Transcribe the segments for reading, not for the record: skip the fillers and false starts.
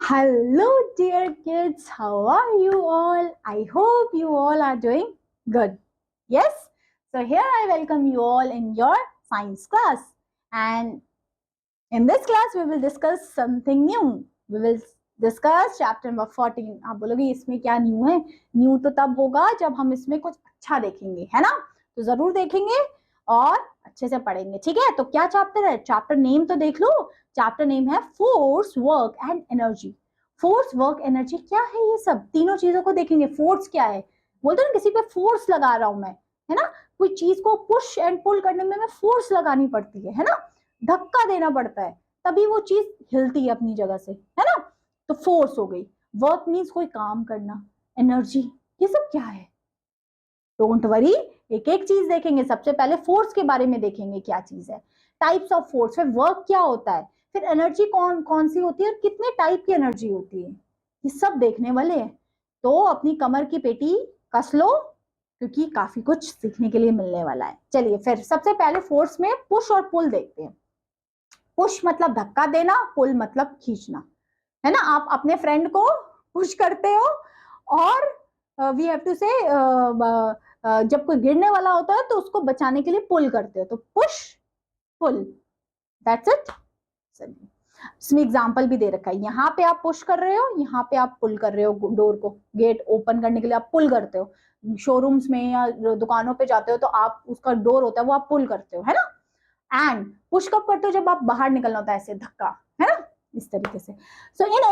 Hello, dear kids. How are you all? I hope you all are doing good. Yes? So, here I welcome you all in your science class. And in this class, we will discuss something new. We will discuss chapter number 14. आप बोलोगे इसमें क्या new है? New तो तब होगा जब हम इसमें कुछ अच्छा देखेंगे, है ना? तो जरूर देखेंगे और अच्छे से पढ़ेंगे, ठीक है? तो क्या चैप्टर है? चैप्टर नेम तो देख लो. चैप्टर नेम है force, work and energy. Force, work, energy क्या है? ये सब तीनों चीजों को देखेंगे. फोर्स क्या है? बोलते ना किसी पे फोर्स लगा रहा हूं मैं, है ना? कोई चीज को पुश एंड पुल करने में हमें फोर्स लगानी पड़ती है ना? धक्का देना पड़ता है तभी वो चीज हिलती है अपनी जगह से, है ना? तो फोर्स हो गई. वर्क मीन्स कोई काम करना. एनर्जी, ये सब क्या है? डोंट वरी, एक एक चीज देखेंगे. सबसे पहले फोर्स के बारे में देखेंगे क्या चीज है, टाइप्स ऑफ फोर्स, फिर वर्क क्या होता है, फिर एनर्जी कौन कौन सी होती है और कितने टाइप की एनर्जी होती है, ये सब देखने वाले हैं. तो अपनी कमर की पेटी कस लो क्योंकि काफी कुछ सीखने के लिए मिलने वाला है. चलिए फिर सबसे पहले फोर्स में पुश और पुल देखते हैं. पुश मतलब धक्का देना, पुल मतलब खींचना, है ना? आप अपने फ्रेंड को पुश करते हो और वी हैव टू से जब कोई गिरने वाला होता है तो उसको बचाने के लिए पुल करते हो. तो पुश, पुल, दैट्स इट. चलिए इसमें एग्जाम्पल भी दे रखा है. यहाँ पे आप पुश कर रहे हो, यहाँ पे आप पुल कर रहे हो. डोर को, गेट ओपन करने के लिए आप पुल करते हो. शोरूम्स में या दुकानों पे जाते हो तो आप उसका डोर होता है वो आप पुल करते हो, है ना? एंड पुश कब करते हो? जब आप बाहर निकलना होता है, ऐसे धक्का, है ना? इस तरीके से. So in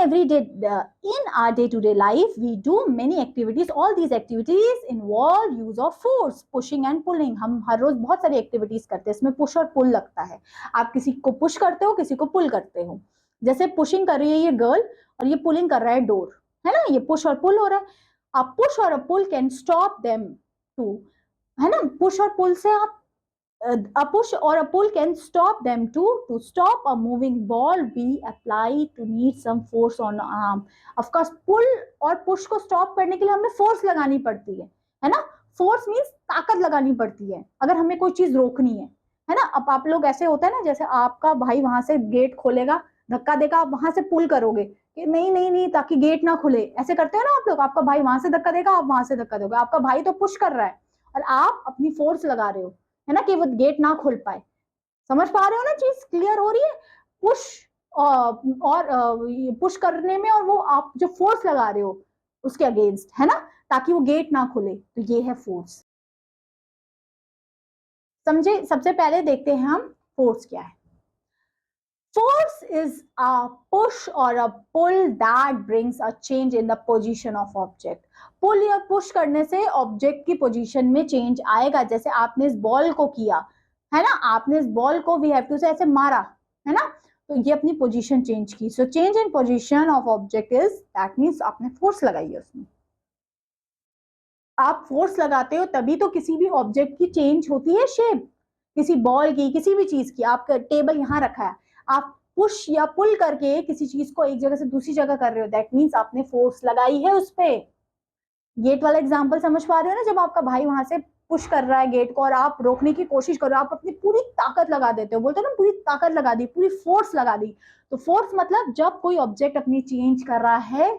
our day to day life we do many activities. All these activities involve use of force, pushing and pulling. हम हर रोज बहुत सारी एक्टिविटीज करते हैं, इसमें पुश और पुल लगता है. आप किसी को पुश करते हो, किसी को पुल करते हो. जैसे पुशिंग कर रही है ये गर्ल और ये पुलिंग कर रहा है डोर, है ना? ये पुश और पुल हो रहा है. आप पुश और पुल कैन स्टॉप देम टू, है ना? पुश और पुल से आप a push or a pull can stop them too. To stop a moving ball, we apply to need some force on arm. Of course, pull और push को stop करने के लिए हमें force लगानी पड़ती है ना? Force means ताकत लगानी पड़ती है अगर हमें कोई चीज रोकनी है ना? अब आप लोग ऐसे होता है ना, जैसे आपका भाई वहां से गेट खोलेगा, धक्का देगा, आप वहां से पुल करोगे कि नहीं नहीं नहीं ताकि गेट ना खुले. ऐसे करते हो ना आप लोग. आपका भाई वहां से धक्का देगा, आप वहां से धक्का दोगे. आपका भाई तो पुश कर रहा है और आप अपनी फोर्स लगा रहे हो, है ना, कि वो गेट ना खोल पाए. समझ पा रहे हो ना? चीज क्लियर हो रही है? पुश और पुश करने में और वो आप जो फोर्स लगा रहे हो उसके अगेंस्ट, है ना, ताकि वो गेट ना खुले. तो ये है फोर्स. समझे? सबसे पहले देखते हैं हम फोर्स क्या है. Force is a push or a pull that brings a change in the position of object. पुल या पुश करने से ऑब्जेक्ट की पोजीशन में चेंज आएगा. जैसे आपने इस बॉल को किया, है ना? आपने इस बॉल को वी हैव टू से ऐसे मारा, है ना? तो ये अपनी पोजीशन चेंज की. So change in position of object is, that means आपने फोर्स लगाई है उसमें. आप फोर्स लगाते हो तभी तो किसी भी ऑब्जेक्ट की चेंज होती है शेप. किसी बॉल की, किसी भी चीज की. आपका टेबल यहाँ रखा है, आप पुश या पुल करके किसी चीज को एक जगह से दूसरी जगह कर रहे हो, दैट मीन्स आपने फोर्स लगाई है उस पे. गेट वाला एग्जांपल समझ पा रहे हो ना? जब आपका भाई वहां से पुश कर रहा है गेट को और आप रोकने की कोशिश कर रहे हो, आप अपनी पूरी ताकत लगा देते हो. बोलते हो ना, पूरी ताकत लगा दी, पूरी फोर्स लगा दी. तो फोर्स मतलब जब कोई ऑब्जेक्ट अपनी चेंज कर रहा है,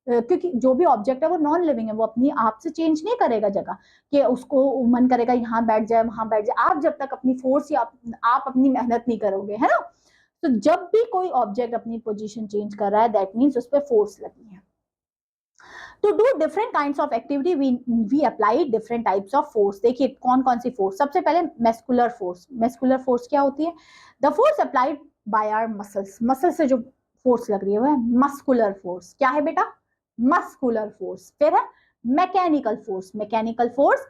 क्योंकि जो भी ऑब्जेक्ट है वो नॉन लिविंग है, वो अपनी आप से चेंज नहीं करेगा जगह, कि उसको मन करेगा यहाँ बैठ जाए वहां बैठ जाए, आप जब तक अपनी फोर्स या आप अपनी मेहनत नहीं करोगे, है ना? तो जब भी कोई ऑब्जेक्ट अपनी पोजीशन चेंज कर रहा है, दैट मीन्स उस पर फोर्स लगी है. To do different kinds of activity, we apply different types of force. देखिए कौन कौन सी फोर्स. सबसे पहले मेस्कुलर फोर्स. मेस्कुलर फोर्स क्या होती है? The force applied by our muscles. Muscle से जो फोर्स लग रही है वो है मस्कुलर फोर्स. क्या है बेटा? Muscular force. फिर है mechanical force. Mechanical force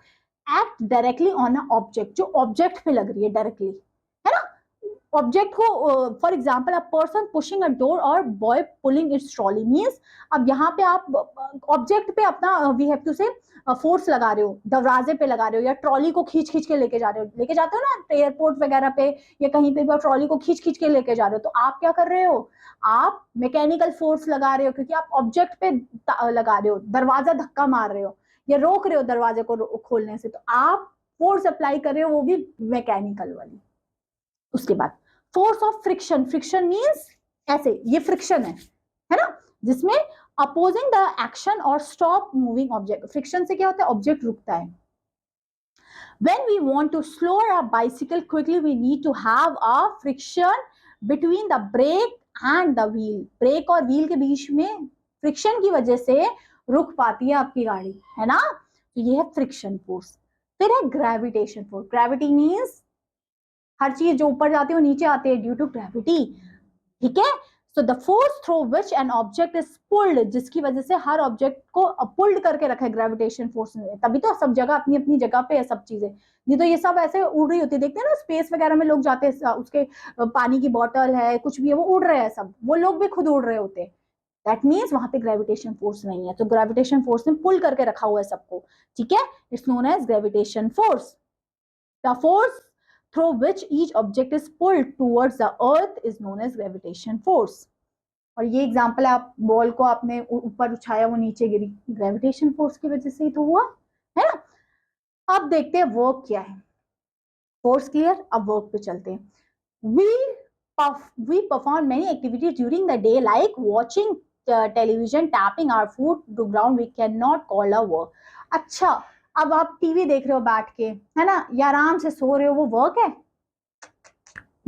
act directly on a object, जो ऑब्जेक्ट पे लग रही है डायरेक्टली, है ना? ऑब्जेक्ट को, for example a person pushing a door और boy pulling its trolley. Means अब यहाँ पे आप ऑब्जेक्ट पे अपना we have to say force लगा रहे हो, दरवाजे पे लगा रहे हो, या ट्रॉली को खींच खींच के लेके जा रहे हो. लेके जाते हो ना एयरपोर्ट वगैरह पे या कहीं पे भी, ट्रॉली को खींच खींच के लेके जा रहे हो. तो आप क्या कर रहे हो? आप मैकेनिकल फोर्स लगा रहे हो क्योंकि आप ऑब्जेक्ट पे लगा रहे हो. दरवाजा धक्का मार रहे हो या रोक रहे हो दरवाजे को खोलने से, तो आप फोर्स अप्लाई कर रहे हो, वो भी मैकेनिकल वाली. उसके बाद force of friction. Friction means ऐसे, ये फ्रिक्शन है ना? जिसमें अपोजिंग द एक्शन और स्टॉप मूविंग ऑब्जेक्ट। फ्रिक्शन से क्या होता है, ऑब्जेक्ट रुकता है। When we want to slow our bicycle quickly, we need to have a friction between the brake and the wheel. Brake और व्हील के बीच में फ्रिक्शन की वजह से रुक पाती है आपकी गाड़ी, है ना। तो ये है फ्रिक्शन फोर्स। फिर है ग्रेविटेशन फोर्स। ग्रेविटी मीन्स हर चीज जो ऊपर जाती है वो नीचे आती है ड्यू टू ग्रेविटी, ठीक है। So the force through which N object is pulled, जिसकी वजह से हर ऑब्जेक्ट को पुल्ड करके रखा है ग्रेविटेशन फोर्स ने, तभी तो सब जगह अपनी अपनी जगह पे है सब चीजें। नहीं तो ये सब ऐसे उड़ रही होती है, देखते हैं ना स्पेस वगैरह में लोग जाते हैं, उसके पानी की बोतल है कुछ भी है वो उड़ रहे हैं सब, वो लोग भी खुद उड़ रहे होते हैं। दैट मीन्स वहां पे ग्रेविटेशन फोर्स नहीं है, तो ग्रेविटेशन फोर्स ने पुल करके रखा हुआ है सबको, ठीक है। It's known as gravitation force. The force through which each object is pulled towards the earth is known as gravitation force। और ये एग्जांपल है, आप बॉल को आपने ऊपर उछाया वो नीचे गिरी, ग्रेविटेशन फोर्स की वजह से ही तो हुआ, है ना। अब देखते हैं वर्क क्या है। फोर्स क्लियर, अब वर्क पे चलते हैं। we perform many activities during the day like watching television, tapping our foot to ground, we cannot call a work। अच्छा, अब आप टीवी देख रहे हो बैठ के, है ना, या आराम से सो रहे हो, वो वर्क है?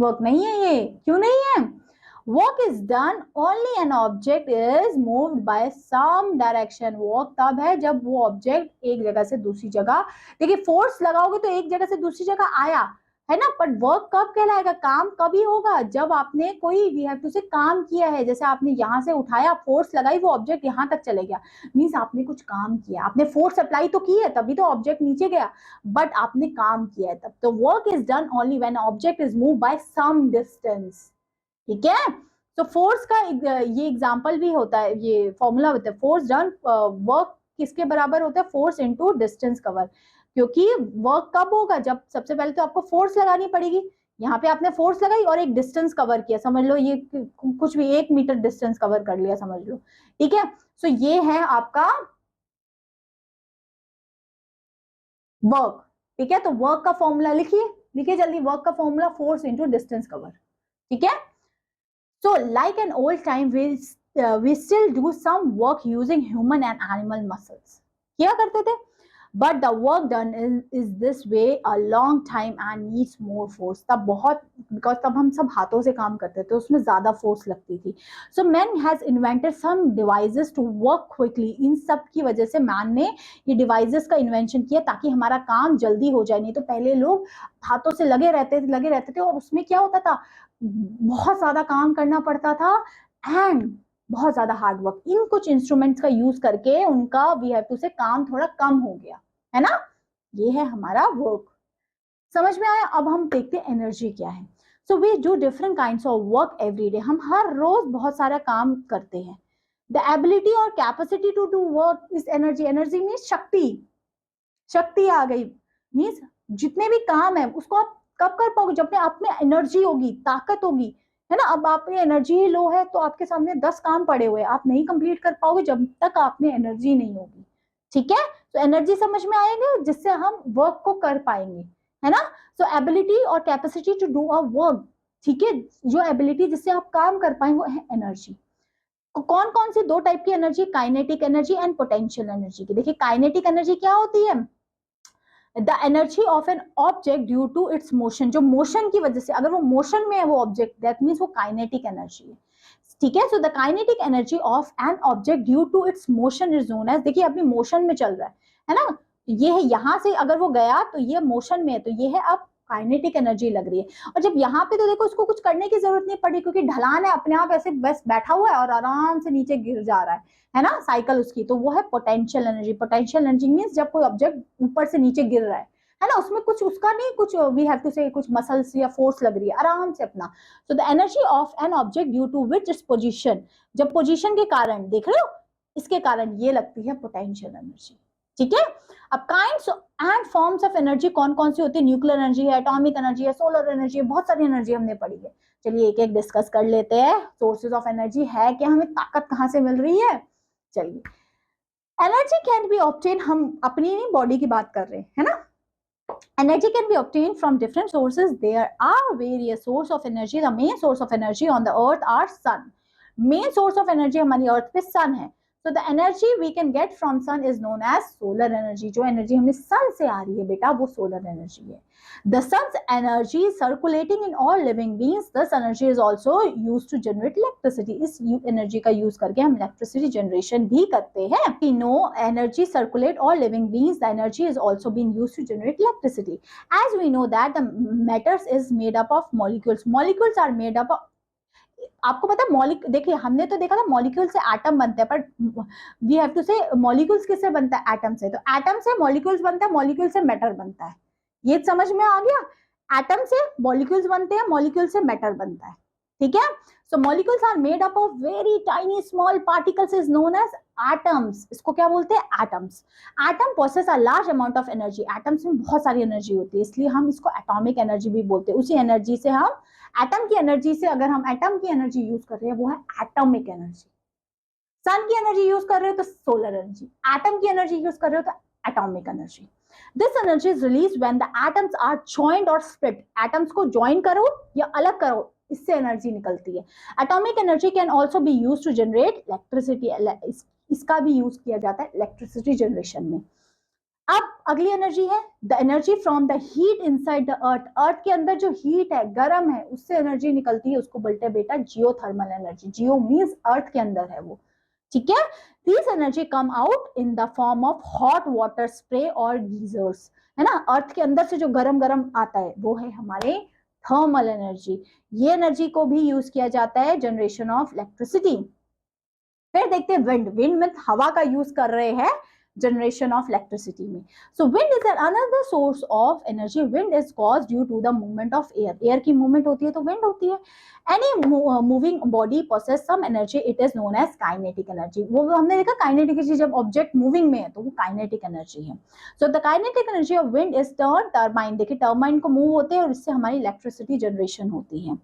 वर्क नहीं है ये। क्यों नहीं है? Work is done only an object is moved by some direction. Work तब है जब वो ऑब्जेक्ट एक जगह से दूसरी जगह, देखिए फोर्स लगाओगे तो एक जगह से दूसरी जगह आया, है ना, बट वर्क कब कहलाएगा, काम कभी होगा जब आपने कोई वी हैव टू से काम किया है। जैसे आपने यहाँ से उठाया, फोर्स लगाई, वो ऑब्जेक्ट यहाँ तक चले गया, मीन्स आपने कुछ काम किया, आपने फोर्स अप्लाई तो की है तभी तो ऑब्जेक्ट नीचे गया, बट आपने काम किया है तब। तो work is done only when object is move by some distance, ठीक है। तो फोर्स का ये एग्जाम्पल भी होता है, ये फॉर्मूला होता है, फोर्स डन वर्क किसके बराबर होता है, फोर्स इनटू डिस्टेंस कवर। क्योंकि वर्क कब होगा, जब सबसे पहले तो आपको फोर्स लगानी पड़ेगी, यहाँ पे आपने फोर्स लगाई और एक डिस्टेंस कवर किया, समझ लो ये कुछ भी 1 मीटर डिस्टेंस कवर कर लिया, समझ लो, ठीक है। सो ये है आपका वर्क, ठीक है। तो वर्क का फॉर्मूला लिखिए जल्दी, वर्क का formula force into distance cover, ठीक है। So like an old time, we still do some work using human and animal muscles. किया करते थे, but the work done is this way a long time and needs more force। तब बहुत, because तब हम सब हाथों से काम करते थे, उसमें ज्यादा फोर्स लगती थी। So man has invented some devices to work quickly। इन सब की वजह से मैन ने ये डिवाइसेस का इन्वेंशन किया ताकि हमारा काम जल्दी हो जाए। नहीं तो पहले लोग हाथों से लगे रहते थे और उसमें क्या होता था, बहुत ज्यादा काम करना पड़ता था एंड बहुत ज्यादा हार्ड वर्क। इन कुछ इंस्ट्रूमेंट्स का यूज करके उनका वी हैव टू से काम थोड़ा कम हो गया, है ना। ये है हमारा वर्क, समझ में आया। अब हम देखते हैं एनर्जी क्या है। So we do different kinds of work every day. हम हर रोज बहुत सारा काम करते हैं। द एबिलिटी और capacity to do work is energy. Energy means शक्ति आ गई, मीन्स जितने भी काम है उसको आप कब कर पाओगे, जब आप में एनर्जी होगी, ताकत होगी, है ना। अब आप में एनर्जी ही लो है तो आपके सामने 10 काम पड़े हुए, आप नहीं कंप्लीट कर पाओगे जब तक आप में एनर्जी नहीं होगी, ठीक है। तो एनर्जी समझ में आएगी जिससे हम वर्क को कर पाएंगे, है ना। सो एबिलिटी और capacity to do a work, ठीक है। जो एबिलिटी जिससे आप काम कर पाएंगे वो है एनर्जी। कौन कौन सी दो टाइप की energy, kinetic energy and potential energy की। देखिए काइनेटिक एनर्जी क्या होती है, the energy of an object due to its motion. जो मोशन की वजह से, अगर वो मोशन में है वो ऑब्जेक्ट, दैट मीन्स वो काइनेटिक एनर्जी है, ठीक है। So the kinetic energy of an object due to its motion is known as, देखिए अभी मोशन में चल रहा है ना, ये है यहां से अगर वो गया तो ये मोशन में है, तो ये है अब काइनेटिक एनर्जी लग रही है। और जब यहाँ पे तो देखो इसको कुछ करने की जरूरत नहीं पड़ी क्योंकि ढलान है, अपने आप ऐसे बस बैठा हुआ है और आराम से नीचे गिर जा रहा है ना, साइकिल उसकी। तो वो है potential energy. Potential energy means जब कोई ऑब्जेक्ट ऊपर से नीचे गिर रहा है ना, उसमें कुछ उसका नहीं, कुछ वी हैव टू से कुछ मसल्स या फोर्स लग रही है आराम से अपना। So the energy of an object due to which its position, जब पोजीशन के कारण, देख रहे हो, इसके कारण ये लगती है पोटेंशियल एनर्जी, ठीक है। अब kinds and forms of energy कौन कौन सी होती है, न्यूक्लियर एनर्जी है, एटॉमिक एनर्जी है, सोलर एनर्जी है, बहुत सारी एनर्जी हमने पढ़ी है। चलिए एक एक डिस्कस कर लेते हैं। सोर्सेज ऑफ एनर्जी है क्या, हमें ताकत कहाँ से मिल रही है। चलिए एनर्जी कैन बी ऑब्टेन, हम अपनी नहीं बॉडी की बात कर रहे हैं, है ना। Energy can be obtained from different sources. There are various sources of energy. The main source of energy on the earth are sun. Main source of energy हमारी अर्थ पे सन है. So the energy we can get from sun is known as solar energy. जो energy हमें सन से आ रही है बेटा वो सोलर एनर्जी है. The sun's energy circulating in all living beings. This energy is also used to generate electricity. इस energy का यूज करके हम इलेक्ट्रिसिटी जनरेशन भी करते हैं. We know energy circulate all living beings. The energy is also being used to generate electricity. As we know that the matters is made up of molecules. Molecules are made up of, आपको पता है देखिए हमने तो देखा था molecule से atom बनते हैं, पर वी हैव टू से मॉलिक्यूल्स किससे बनता है? एटम से. तो एटम से मॉलिक्यूल्स बनता है, मॉलिक्यूल से मैटर बनता है. ये समझ में आ गया? एटम से मॉलिक्यूल्स बनते हैं, मॉलिक्यूल से मैटर बनता है. ठीक है. So molecules are made up of very tiny small particles is known as atoms. इसको क्या बोलते हैं? Atoms. Atom possess a large amount of energy. Atoms में बहुत सारी एनर्जी होती है, इसलिए हम इसको एटॉमिक एनर्जी भी बोलते हैं. उसी एनर्जी से हम एटम की एनर्जी से, अगर हम एटम की एनर्जी यूज कर रहे हैं वो है एटॉमिक एनर्जी. सन की एनर्जी यूज कर रहे हो तो सोलर एनर्जी. एटम की एनर्जी यूज कर रहे हो तो atomic energy. This energy is released when the atoms are joined और स्प्लिट. एटम्स को ज्वाइन करो या अलग करो, इससे एनर्जी निकलती है. Atomic energy can also be use to generate electricity. इसका भी यूज किया जाता है इलेक्ट्रिसिटी जनरेशन में. अब अगली एनर्जी है the energy from the heat inside the earth. Earth के अंदर जो हीट है, गर्म है, उससे एनर्जी निकलती है, उसको बोलते हैं बेटा जियोथर्मल एनर्जी. जियो मींस अर्थ के अंदर है वो. ठीक है. This energy come out in the form of hot water spray और गीजर्स. है ना. अर्थ के अंदर से जो गरम गरम आता है वो है हमारे थर्मल एनर्जी. ये एनर्जी को भी यूज किया जाता है जनरेशन ऑफ इलेक्ट्रिसिटी. फिर देखते हैं विंड. विंड में हवा का यूज कर रहे हैं generation of electricity में. So wind is another source of energy. Wind is caused due to the movement of air. Air की movement होती है तो wind होती है. Any moving body possess some energy. It is known as kinetic energy. वो हमने देखा kinetic energy जब object moving में है तो वो kinetic energy है. So the kinetic energy of wind is turned turbine. देखिए turbine को move होते हैं और इससे हमारी electricity generation होती है.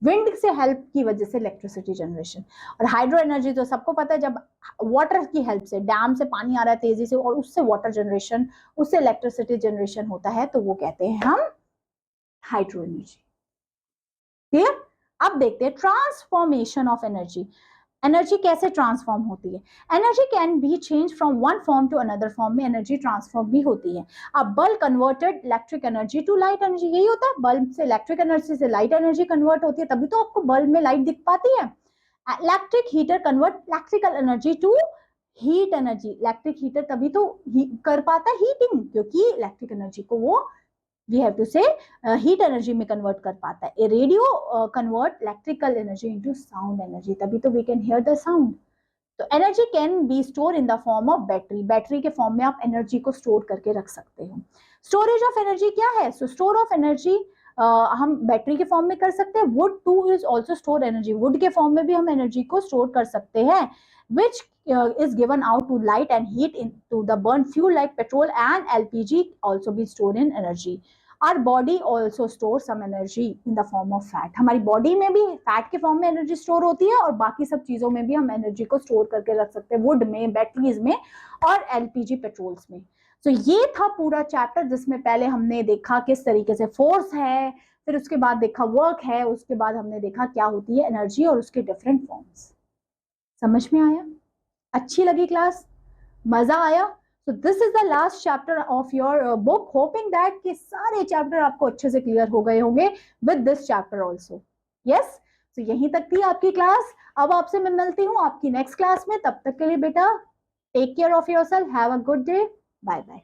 विंड से हेल्प की वजह से इलेक्ट्रिसिटी जनरेशन. और हाइड्रो एनर्जी तो सबको पता है, जब वाटर की हेल्प से, डैम से पानी आ रहा है तेजी से और उससे वाटर जनरेशन, उससे इलेक्ट्रिसिटी जनरेशन होता है, तो वो कहते हैं हम हाइड्रो एनर्जी. क्लियर. अब देखते हैं ट्रांसफॉर्मेशन ऑफ एनर्जी. एनर्जी कैसे ट्रांसफॉर्म होती है? Energy can be change from one form to another form में एनर्जी ट्रांसफॉर्म भी होती है. अब bulb converted electric energy to light energy. यही होता है, बल्ब से इलेक्ट्रिक एनर्जी से लाइट एनर्जी कन्वर्ट होती है, तभी तो आपको बल्ब में लाइट दिख पाती है. Electric heater convert electrical energy to heat energy. Electric heater तभी तो कर पाता है हीटिंग, क्योंकि इलेक्ट्रिक एनर्जी को वो we have to say heat energy में convert कर पाता है. A radio convert electrical energy into sound energy. तभी तो we can hear the sound. तो energy can be stored in the form of battery. Battery के फॉर्म में आप एनर्जी को स्टोर करके रख सकते हो. स्टोरेज ऑफ एनर्जी क्या है? सो स्टोर ऑफ एनर्जी हम बैटरी के फॉर्म में कर सकते हैं. Would two is also store energy. Would के फॉर्म में भी हम एनर्जी को स्टोर कर सकते हैं, which is given out to light and heat into the burn fuel like petrol and LPG also be stored in energy. Our body also stores some energy in the form of fat. हमारी body में भी fat के form में energy store होती है और बाकी सब चीजों में भी हम एनर्जी को स्टोर करके रख सकते हैं, वुड में, बैटरीज में और LPG पेट्रोल्स में. तो ये था पूरा चैप्टर जिसमें पहले हमने देखा किस तरीके से फोर्स है, फिर उसके बाद देखा वर्क है, उसके बाद हमने देखा क्या होती है एनर्जी और उसके डिफरेंट फॉर्म्स. समझ में आया? अच्छी लगी क्लास? मजा आया? So this is the last chapter of your book. Hoping that कि सारे चैप्टर आपको अच्छे से क्लियर हो गए होंगे with this chapter also. Yes? So यहीं तक थी आपकी क्लास. अब आपसे मैं मिलती हूँ आपकी नेक्स्ट क्लास में. तब तक के लिए बेटा take care of yourself. Have a good day. Bye bye.